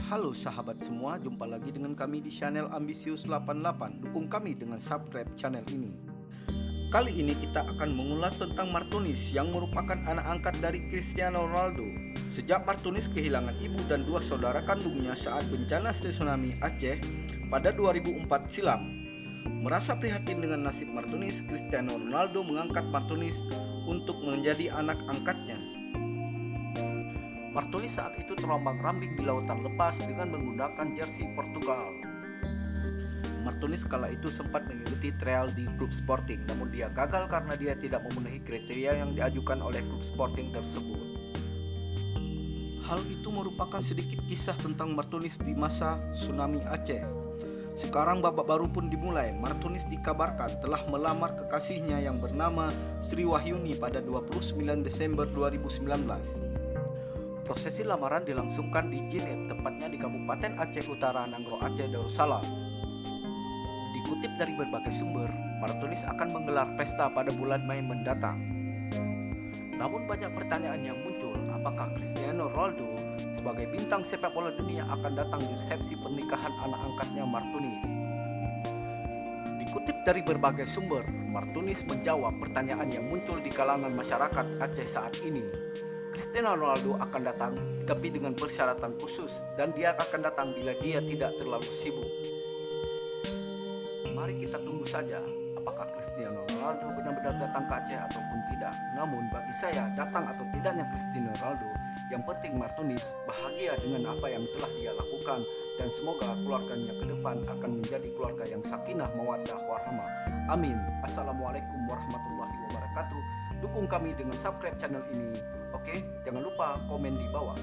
Halo sahabat semua, jumpa lagi dengan kami di channel Ambisius 88. Dukung kami dengan subscribe channel ini. Kali ini kita akan mengulas tentang Martinez yang merupakan anak angkat dari Cristiano Ronaldo. Sejak Martinez kehilangan ibu dan dua saudara kandungnya saat bencana tsunami Aceh pada 2004 silam. Merasa prihatin dengan nasib Martinez, Cristiano Ronaldo mengangkat Martinez untuk menjadi anak angkatnya. Martinez saat itu terombang-ambing di lautan lepas dengan menggunakan jersey Portugal. Martinez kala itu sempat mengikuti trial di klub Sporting, namun dia gagal karena dia tidak memenuhi kriteria yang diajukan oleh klub Sporting tersebut. Hal itu merupakan sedikit kisah tentang Martinez di masa tsunami Aceh. Sekarang babak baru pun dimulai. Martinez dikabarkan telah melamar kekasihnya yang bernama Sri Wahyuni pada 29 Desember 2019. Prosesi lamaran dilangsungkan di Jineb, tepatnya di Kabupaten Aceh Utara, Nanggro Aceh Darussalam. Dikutip dari berbagai sumber, Martinez akan menggelar pesta pada bulan Mei mendatang. Namun banyak pertanyaan yang muncul, apakah Cristiano Ronaldo sebagai bintang sepak bola dunia akan datang di resepsi pernikahan anak angkatnya Martinez? Dikutip dari berbagai sumber, Martinez menjawab pertanyaan yang muncul di kalangan masyarakat Aceh saat ini. Cristiano Ronaldo akan datang, tapi dengan persyaratan khusus, dan dia akan datang bila dia tidak terlalu sibuk. Mari kita tunggu saja, apakah Cristiano Ronaldo benar-benar datang ke Aceh ataupun tidak. Namun bagi saya, datang atau tidaknya Cristiano Ronaldo, yang penting Martinez bahagia dengan apa yang telah dia lakukan, dan semoga keluarganya ke depan akan menjadi keluarga yang sakinah mawaddah warahmah. Amin. Assalamualaikum warahmatullahi wabarakatuh. Dukung kami dengan subscribe channel ini. Oke, jangan lupa komen di bawah.